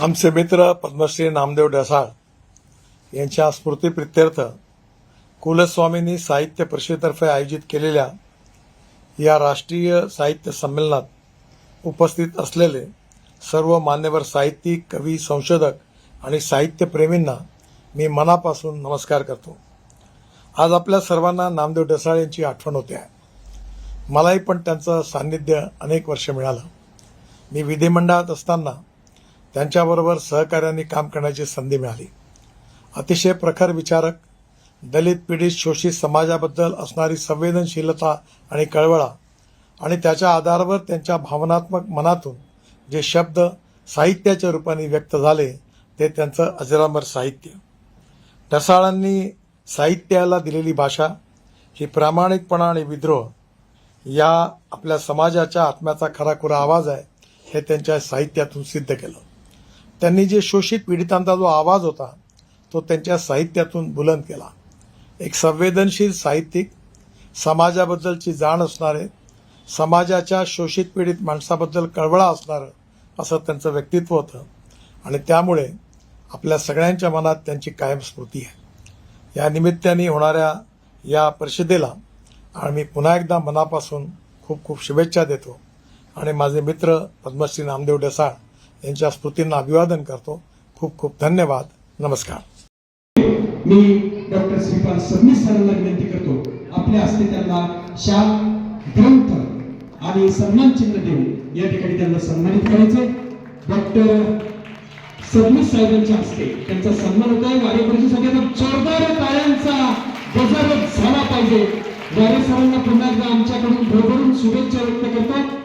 आमचे मित्र पद्मश्री नामदेव ढसाळ यांच्या स्मृतीप्रित्यर्थ कुलस्वामिनी साहित्य परिषदेतर्फे आयोजित केलेल्या या राष्ट्रीय साहित्य संमेलनात उपस्थित असलेले सर्व मान्यवर साहित्यिक, कवी, संशोधक आणि साहित्यप्रेमींना मी मनापासून नमस्कार करतो। आज आपल्या सर्वांना नामदेव ढसाळ यांची आठवण होते आहे। मलाही पण त्यांचं सान्निध्य अनेक वर्ष मिळालं। मी विधिमंडळात असताना त्यांच्याबरोबर सहकार्याने काम करण्याची संधी मिळाली। अतिशय प्रखर विचारक, दलित, पीडित, शोषित समाजाबद्दल असणारी संवेदनशीलता आणि कळवळा आणि त्याच्या आधारावर त्यांच्या भावनात्मक मनातून जे शब्द साहित्याच्या रूपाने व्यक्त झाले ते त्यांचं अजरामर साहित्य। ढसाळांनी साहित्याला दिलेली भाषा ही प्रामाणिकपणा आणि विद्रोह या आपल्या समाजाच्या आत्म्याचा खराखुरा आवाज आहे हे त्यांच्या साहित्यातून सिद्ध केलं। त्यांनी जे शोषित पीडितांचा जो आवाज होता तो त्यांच्या साहित्यातून बुलंद केला। एक संवेदनशील साहित्यिक, समाजाबद्दलची जाण असणारे, समाजाच्या शोषित पीडित माणसाबद्दल कळवळा असणारं असं त्यांचं व्यक्तित्व होतं आणि त्यामुळे आपल्या सगळ्यांच्या मनात त्यांची कायम स्मृती आहे। या निमित्ताने होणाऱ्या या परिषदेला आम्ही पुन्हा एकदा मनापासून खूप खूप शुभेच्छा देतो आणि माझे मित्र पद्मश्री नामदेव ढसाळ यांच्या स्मृतींना अभिवादन करतो। खूप खूप धन्यवाद। नमस्कार। मी डॉक्टर श्रीपाल सबनीस सरांना विनंती करतो, आपल्या हस्ते त्यांना शाल, ग्रंथ आणि सन्मान चिन्ह देऊन या ठिकाणी त्यांना सन्मानित करायचे। डॉक्टर सबनीस साहेबांच्या हस्ते त्यांचा सन्मान होत आहे। वारे परिषदेसाठी जोरदार टाळ्यांचा गजर झाला पाहिजे। वारे सरांना पुन्हा एकदा आमच्याकडून भरभरून शुभेच्छा व्यक्त करतो।